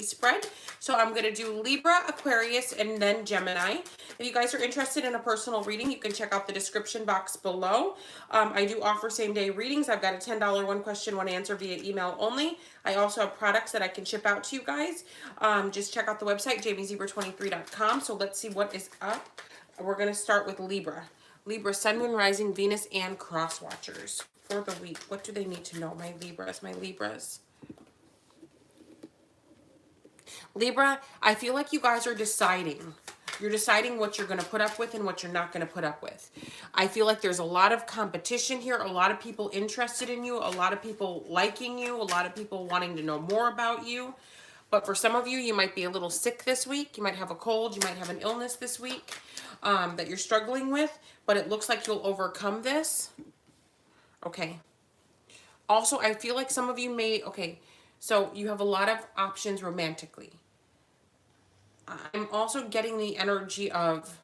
spread. So I'm going to do Libra, Aquarius, and then Gemini. If you guys are interested in a personal reading, you can check out the description box below. I do offer same-day readings. I've got a $10 one question, one answer via email only. I also have products that I can ship out to you guys. Just check out the website, jamiezebra23.com. So let's see what is up. We're going to start with Libra. Libra, Sun, Moon, Rising, Venus, and Cross Watchers for the week. What do they need to know, my Libras, my Libras? Libra, I feel like you guys are deciding. You're deciding what you're going to put up with and what you're not going to put up with. I feel like there's a lot of competition here, a lot of people interested in you, a lot of people liking you, a lot of people wanting to know more about you. But for some of you, you might be a little sick this week. You might have a cold. You might have an illness this week that you're struggling with. But it looks like you'll overcome this. Okay. Also, I feel like some of you may... Okay, so you have a lot of options romantically. I'm also getting the energy of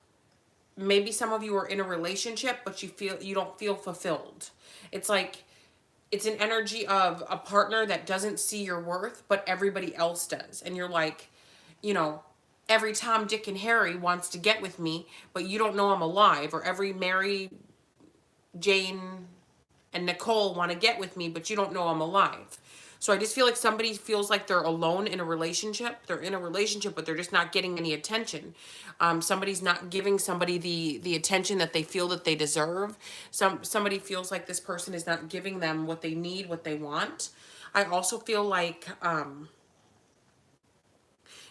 maybe some of you are in a relationship, but you don't feel fulfilled. It's like it's an energy of a partner that doesn't see your worth, but everybody else does. And you're like, you know, every Tom, Dick, and Harry wants to get with me, but you don't know I'm alive. Or every Mary, Jane, and Nicole want to get with me, but you don't know I'm alive. So I just feel like somebody feels like they're alone in a relationship. They're in a relationship, but they're just not getting any attention. Somebody's not giving somebody the attention that they feel that they deserve. Somebody feels like this person is not giving them what they need, what they want. I also feel like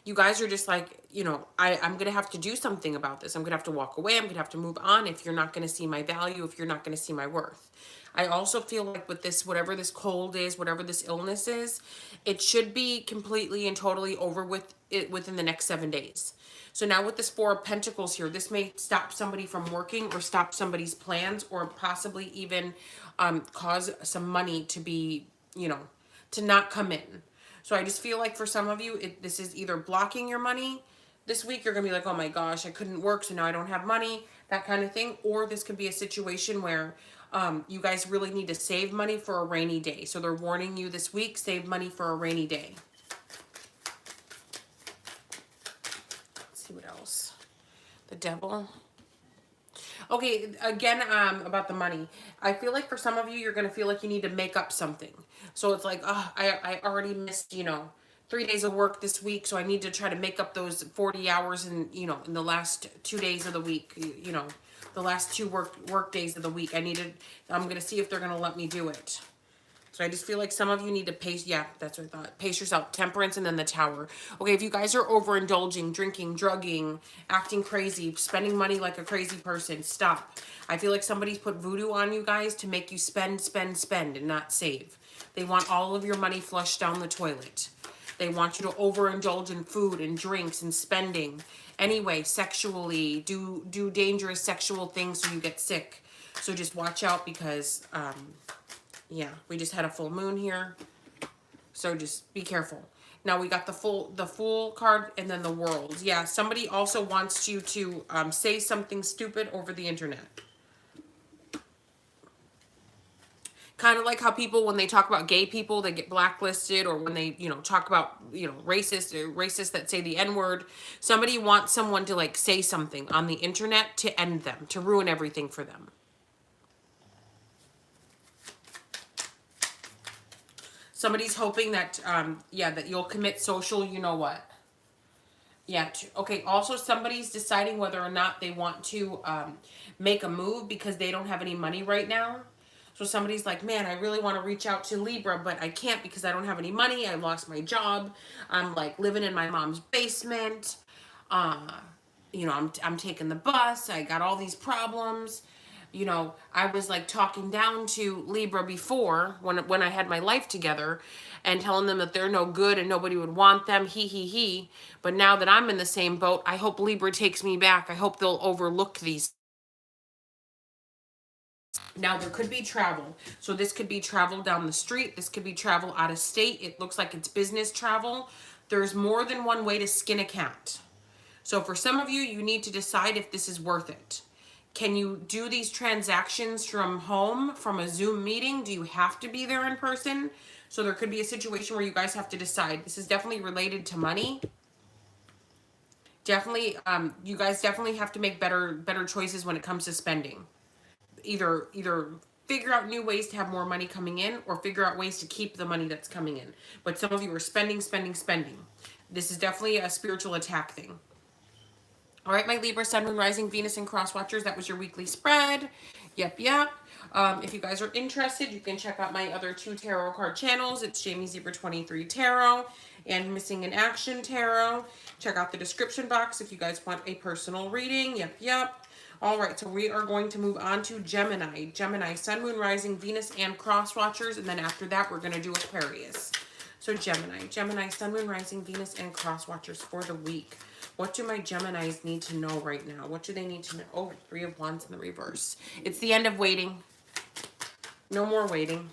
you guys are just like, you know, I'm going to have to do something about this. I'm going to have to walk away. I'm going to have to move on if you're not going to see my value, if you're not going to see my worth. I also feel like with this, whatever this cold is, whatever this illness is, it should be completely and totally over with it within the next 7 days. So now with this Four of Pentacles here, this may stop somebody from working or stop somebody's plans or possibly even cause some money to be, you know, to not come in. So I just feel like for some of you, this is either blocking your money. This week you're going to be like, oh my gosh, I couldn't work, so now I don't have money, that kind of thing. Or this could be a situation where you guys really need to save money for a rainy day. So they're warning you this week, save money for a rainy day. Let's see what else. The Devil. Okay, again, about the money. I feel like for some of you, you're going to feel like you need to make up something. So it's like, oh, I already missed, you know, 3 days of work this week, so I need to try to make up those 40 hours in, you know, in the last 2 days of the week, you know, the last two work days of the week. I'm going to see if they're going to let me do it. So I just feel like some of you need to pace. Yeah, that's what I thought. Pace yourself. Temperance and then the Tower. Okay, if you guys are overindulging, drinking, drugging, acting crazy, spending money like a crazy person, stop. I feel like somebody's put voodoo on you guys to make you spend, spend, spend and not save. They want all of your money flushed down the toilet. They want you to overindulge in food and drinks and spending. Anyway, sexually, do dangerous sexual things so you get sick. So just watch out because, yeah, we just had a full moon here. So just be careful. Now we got the Fool card and then the World. Yeah, somebody also wants you to say something stupid over the internet. Kind of like how people, when they talk about gay people, they get blacklisted, or when they, you know, talk about, you know, racists that say the N-word. Somebody wants someone to, like, say something on the internet to end them, to ruin everything for them. Somebody's hoping that, yeah, that you'll commit social, you know what. Yeah, okay, also somebody's deciding whether or not they want to make a move because they don't have any money right now. So somebody's like, man, I really want to reach out to Libra, but I can't because I don't have any money. I lost my job. I'm like living in my mom's basement. You know, I'm taking the bus. I got all these problems. You know, I was like talking down to Libra before when I had my life together and telling them that they're no good and nobody would want them. He. But now that I'm in the same boat, I hope Libra takes me back. I hope they'll overlook these. Now, there could be travel. So this could be travel down the street. This could be travel out of state. It looks like it's business travel. There's more than one way to skin a cat. So for some of you, you need to decide if this is worth it. Can you do these transactions from home, from a Zoom meeting? Do you have to be there in person? So there could be a situation where you guys have to decide. This is definitely related to money. Definitely, you guys definitely have to make better choices when it comes to spending. Either figure out new ways to have more money coming in, or figure out ways to keep the money that's coming in. But some of you are spending, spending, spending. This is definitely a spiritual attack thing. All right, my Libra, Sun, Moon, Rising, Venus, and Cross Watchers, that was your weekly spread. Yep. If you guys are interested, you can check out my other 2 tarot card channels. It's Jamie Zebra 23 Tarot and Missing in Action Tarot. Check out the description box if you guys want a personal reading. Yep. All right, so we are going to move on to Gemini. Gemini, Sun, Moon, Rising, Venus, and Cross Watchers. And then after that, we're going to do Aquarius. So Gemini, Sun, Moon, Rising, Venus, and Cross Watchers for the week. What do my Geminis need to know right now? What do they need to know? Oh, 3 of Wands in the reverse. It's the end of waiting. No more waiting.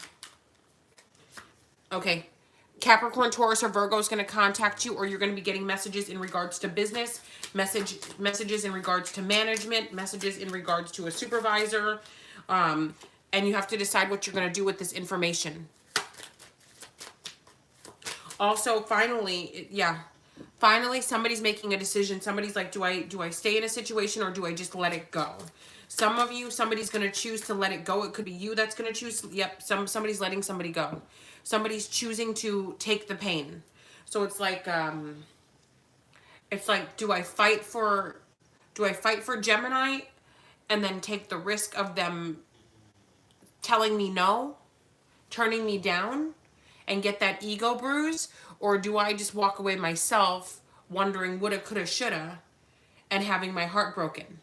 Okay. Capricorn, Taurus, or Virgo is going to contact you, or you're going to be getting messages in regards to business, messages in regards to management, messages in regards to a supervisor, and you have to decide what you're going to do with this information. Also, finally, somebody's making a decision. Somebody's like, do I stay in a situation, or do I just let it go? Some of you, somebody's going to choose to let it go. It could be you that's going to choose. Yep, somebody's letting somebody go. Somebody's choosing to take the pain. So it's like do I fight for Gemini and then take the risk of them telling me no, turning me down, and get that ego bruise? Or do I just walk away myself wondering woulda, coulda, shoulda, and having my heart broken?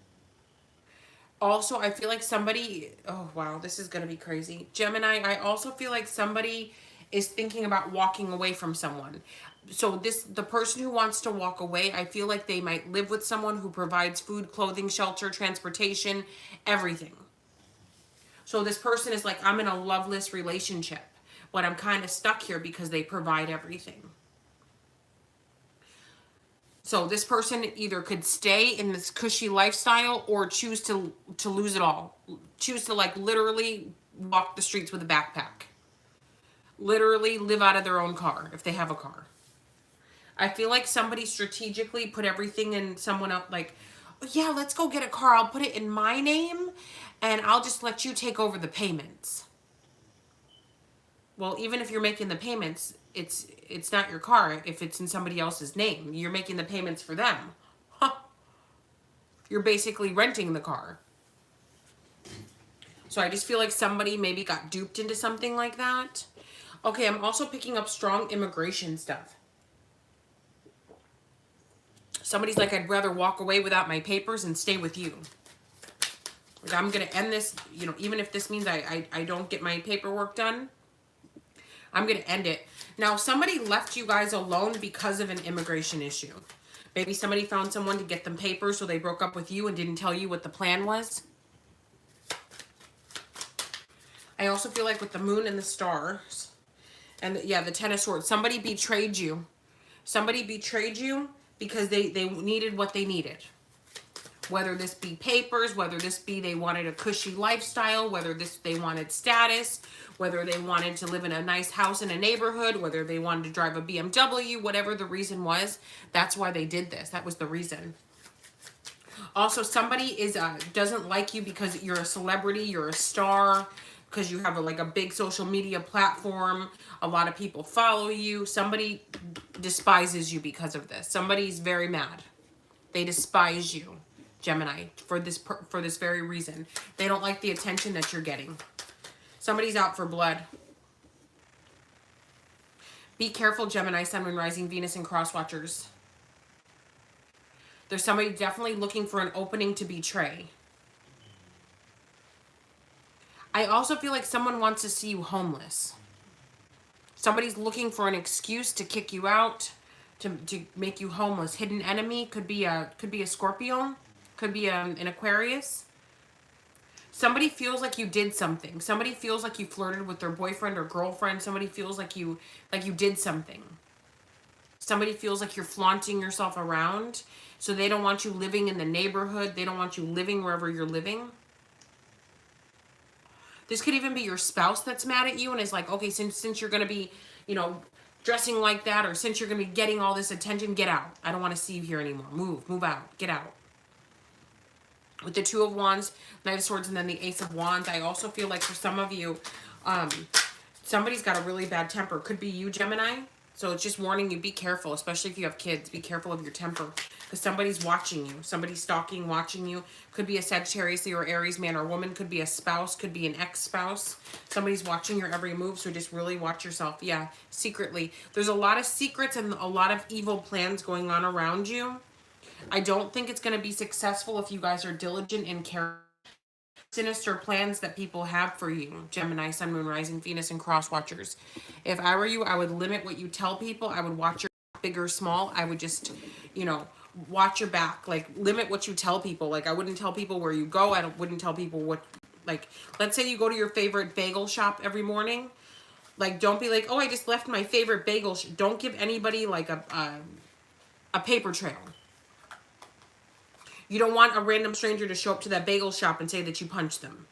Also, I feel like somebody, oh wow, this is going to be crazy. Gemini, I also feel like somebody is thinking about walking away from someone. So the person who wants to walk away, I feel like they might live with someone who provides food, clothing, shelter, transportation, everything. So this person is like, I'm in a loveless relationship, but I'm kind of stuck here because they provide everything. So this person either could stay in this cushy lifestyle or choose to lose it all. Choose to like literally walk the streets with a backpack. Literally live out of their own car if they have a car. I feel like somebody strategically put everything in someone else, like, yeah, let's go get a car. I'll put it in my name and I'll just let you take over the payments. Well, even if you're making the payments, it's not your car if it's in somebody else's name. You're making the payments for them. Huh. You're basically renting the car. So I just feel like somebody maybe got duped into something like that. Okay, I'm also picking up strong immigration stuff. Somebody's like, I'd rather walk away without my papers and stay with you. Like, I'm going to end this, even if this means I don't get my paperwork done, I'm going to end it. Now, somebody left you guys alone because of an immigration issue. Maybe somebody found someone to get them papers, so they broke up with you and didn't tell you what the plan was. I also feel like with the moon and the stars, and the 10 of swords, somebody betrayed you. Somebody betrayed you because they needed what they needed. Whether this be papers, whether this be they wanted a cushy lifestyle, whether they wanted status, whether they wanted to live in a nice house in a neighborhood, whether they wanted to drive a BMW, whatever the reason was, that's why they did this. That was the reason. Also, somebody doesn't like you because you're a celebrity, you're a star, because you have a big social media platform. A lot of people follow you. Somebody despises you because of this. Somebody's very mad. They despise you, Gemini, for this very reason. They don't like the attention that you're getting. Somebody's out for blood. Be careful, Gemini, Sun, Moon, Rising, Venus, and Cross Watchers. There's somebody definitely looking for an opening to betray. I also feel like someone wants to see you homeless. Somebody's looking for an excuse to kick you out, to make you homeless. Hidden enemy could be a Scorpio, could be an Aquarius. Somebody feels like you did something. Somebody feels like you flirted with their boyfriend or girlfriend. Somebody feels like you did something. Somebody feels like you're flaunting yourself around. So they don't want you living in the neighborhood. They don't want you living wherever you're living. This could even be your spouse that's mad at you and is like, okay, since you're going to be, you know, dressing like that, or since you're going to be getting all this attention, get out. I don't want to see you here anymore. Move out, get out. With the Two of Wands, Knight of Swords, and then the Ace of Wands, I also feel like for some of you, somebody's got a really bad temper. Could be you, Gemini. So it's just warning you, be careful, especially if you have kids. Be careful of your temper, because somebody's watching you. Somebody's stalking, watching you. Could be a Sagittarius or Aries man or woman. Could be a spouse. Could be an ex-spouse. Somebody's watching your every move, so just really watch yourself. Yeah, secretly. There's a lot of secrets and a lot of evil plans going on around you. I don't think it's going to be successful if you guys are diligent in caring. Sinister plans that people have for you, Gemini, Sun, Moon, Rising, Venus, and Cross Watchers. If I were you, I would limit what you tell people. I would watch your back, big or small. I would just, you know, watch your back. Like, limit what you tell people. Like, I wouldn't tell people where you go. I wouldn't tell people what, like, let's say you go to your favorite bagel shop every morning. Like, don't be like, oh, I just left my favorite bagel. Don't give anybody, like, a paper trail. You don't want a random stranger to show up to that bagel shop and say that you punched them.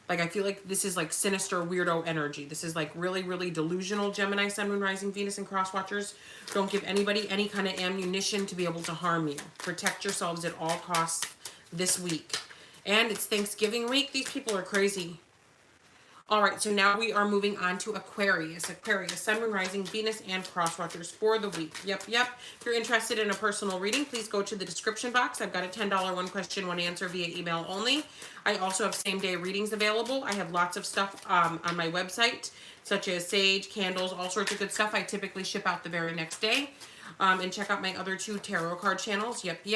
Like, I feel like this is like sinister, weirdo energy. This is like really, really delusional, Gemini, Sun, Moon, Rising, Venus, and Cross Watchers. Don't give anybody any kind of ammunition to be able to harm you. Protect yourselves at all costs this week. And it's Thanksgiving week. These people are crazy. All right, so now we are moving on to Aquarius. Aquarius, Sun, Moon, Rising, Venus, and Cross Watchers for the week. Yep. If you're interested in a personal reading, please go to the description box. I've got a $10 one question, one answer via email only. I also have same-day readings available. I have lots of stuff on my website, such as sage, candles, all sorts of good stuff. I typically ship out the very next day. And check out my other 2 tarot card channels. Yep.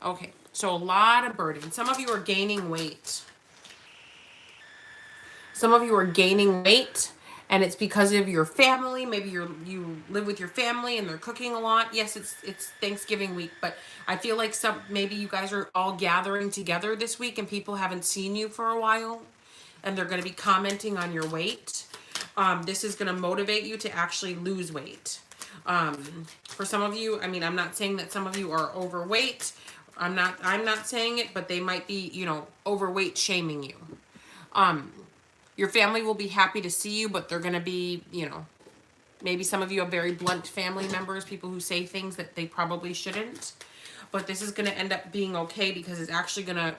Okay, so a lot of burden. Some of you are gaining weight. Some of you are gaining weight, and it's because of your family. Maybe you live with your family and they're cooking a lot. Yes, it's Thanksgiving week, but I feel like maybe you guys are all gathering together this week and people haven't seen you for a while, and they're going to be commenting on your weight. This is going to motivate you to actually lose weight. For some of you, I mean, I'm not saying that some of you are overweight. I'm not saying it, but they might be, you know, overweight shaming you. Your family will be happy to see you, but they're going to be, you know, maybe some of you have very blunt family members, people who say things that they probably shouldn't. But this is going to end up being okay, because it's actually going to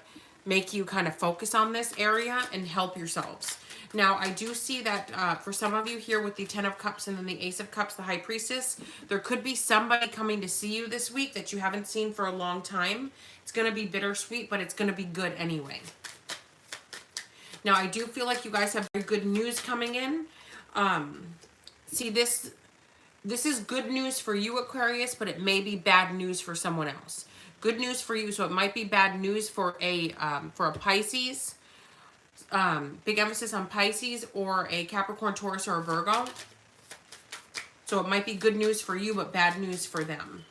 make you kind of focus on this area and help yourselves. Now, I do see that for some of you here with the 10 of Cups and then the Ace of Cups, the High Priestess, there could be somebody coming to see you this week that you haven't seen for a long time. It's going to be bittersweet, but it's going to be good anyway. Now, I do feel like you guys have very good news coming in. See, this is good news for you, Aquarius, but it may be bad news for someone else. Good news for you, so it might be bad news for a Pisces. Big emphasis on Pisces, or a Capricorn, Taurus, or a Virgo. So it might be good news for you, but bad news for them.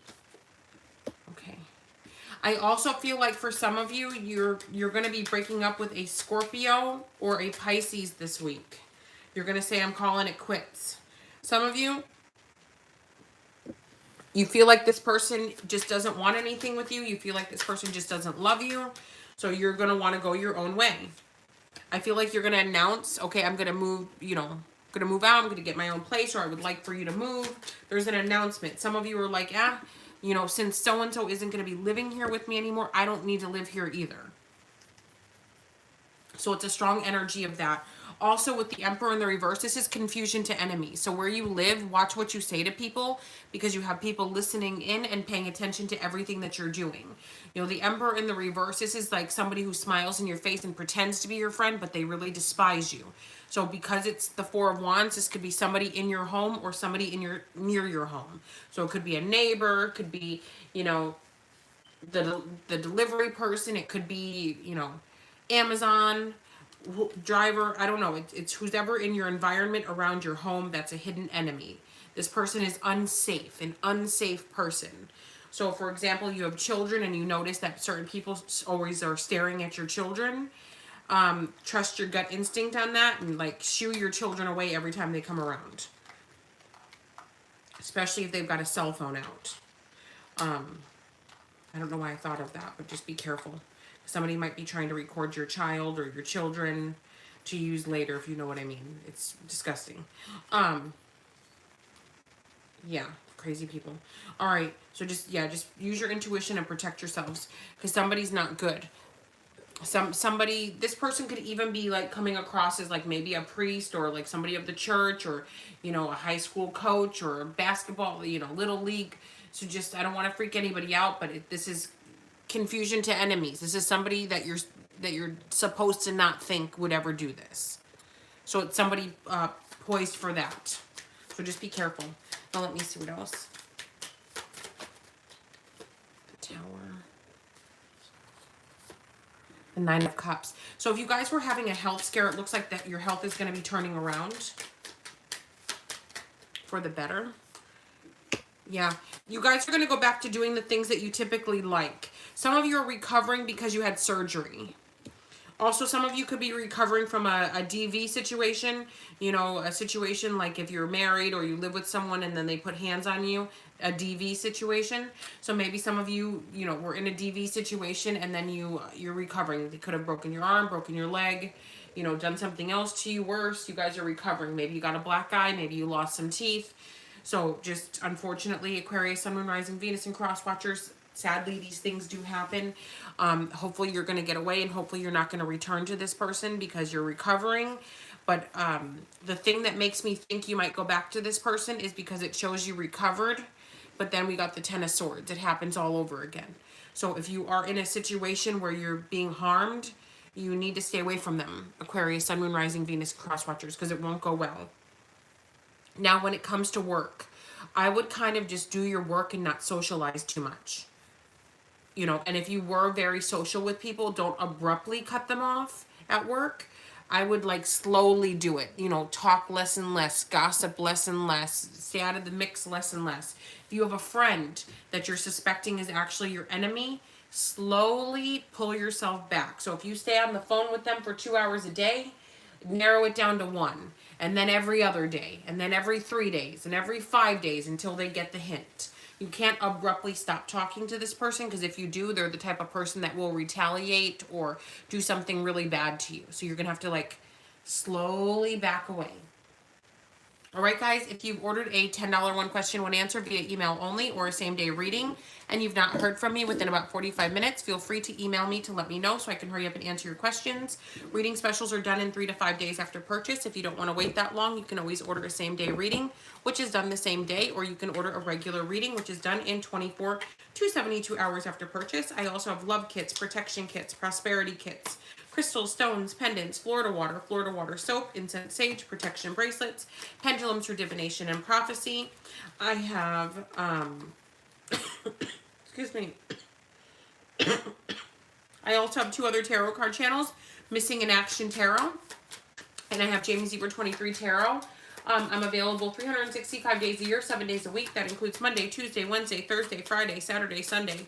I also feel like for some of you, you're going to be breaking up with a Scorpio or a Pisces this week. You're going to say, I'm calling it quits. Some of you, you feel like this person just doesn't want anything with you. You feel like this person just doesn't love you. So you're going to want to go your own way. I feel like you're going to announce, okay, I'm going to move, you know, I'm going to move out. I'm going to get my own place, or I would like for you to move. There's an announcement. Some of you are like, you know, since so-and-so isn't going to be living here with me anymore, I don't need to live here either. So it's a strong energy of that. Also, with the Emperor in the reverse, this is confusion to enemies. So where you live, watch what you say to people, because you have people listening in and paying attention to everything that you're doing. You know, the Emperor in the reverse, this is like somebody who smiles in your face and pretends to be your friend, but they really despise you. So because it's the 4 of Wands, this could be somebody in your home or somebody near your home. So it could be a neighbor, it could be, you know, the delivery person, it could be, you know, Amazon driver, I don't know. It's whoever in your environment around your home that's a hidden enemy. This person is unsafe, an unsafe person. So for example, you have children and you notice that certain people always are staring at your children. Trust your gut instinct on that, and like shoo your children away every time they come around, especially if they've got a cell phone out. I don't know why I thought of that, but just be careful. Somebody might be trying to record your child or your children. to use later, if you know what I mean. It's disgusting. Yeah, crazy people. All right, so just use your intuition and protect yourselves, because somebody's not good. Somebody, this person could even be like coming across as like maybe a priest, or like somebody of the church, or you know, a high school coach, or basketball, you know, little league. So just, I don't want to freak anybody out, but this is confusion to enemies. This is somebody that you're supposed to not think would ever do this. So it's somebody poised for that. So just be careful. Now let me see what else. The Tower. The Nine of Cups. So if you guys were having a health scare, it looks like that your health is going to be turning around for the better. Yeah, you guys are going to go back to doing the things that you typically like. Some of you are recovering because you had surgery. Also, some of you could be recovering from a DV situation. You know, a situation like if you're married or you live with someone and then they put hands on you. A DV situation. So maybe some of you, you know, were in a DV situation and then you're recovering. They could have broken your arm, broken your leg, you know, done something else to you worse. You guys are recovering. Maybe you got a black eye. Maybe you lost some teeth. So just unfortunately, Aquarius, Sun, Moon, Rising, Venus, and Cross Watchers, sadly, these things do happen. Hopefully you're going to get away, and hopefully you're not going to return to this person because you're recovering. But the thing that makes me think you might go back to this person is because it shows you recovered. But then we got the Ten of Swords. It happens all over again. So if you are in a situation where you're being harmed, you need to stay away from them. Aquarius, Sun, Moon, Rising, Venus, Cross Watchers, because it won't go well. Now, when it comes to work, I would kind of just do your work and not socialize too much. You know, and if you were very social with people, don't abruptly cut them off at work. I would like slowly do it. You know, talk less and less, gossip less and less, stay out of the mix less and less. If you have a friend that you're suspecting is actually your enemy, slowly pull yourself back. So if you stay on the phone with them for 2 hours a day, narrow it down to 1. And then every other day, and then every 3 days, and every 5 days until they get the hint. You can't abruptly stop talking to this person, because if you do, they're the type of person that will retaliate or do something really bad to you. So you're going to have to like slowly back away. All right, guys, if you've ordered a $10 one question, one answer via email only or a same-day reading, and you've not heard from me within about 45 minutes, feel free to email me to let me know so I can hurry up and answer your questions. Reading specials are done in 3 to 5 days after purchase. If you don't want to wait that long, you can always order a same-day reading, which is done the same day, or you can order a regular reading, which is done in 24 to 72 hours after purchase. I also have love kits, protection kits, prosperity kits, crystals, stones, pendants, Florida water soap, incense sage, protection bracelets, pendulums for divination and prophecy. I have, excuse me. I also have 2 other tarot card channels, Missing in Action Tarot, and I have Jamie Zebra 23 Tarot. I'm available 365 days a year, 7 days a week. That includes Monday, Tuesday, Wednesday, Thursday, Friday, Saturday, Sunday,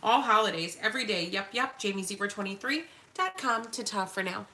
all holidays, every day. Yep, JamieZebra23.com. Ta-ta for now.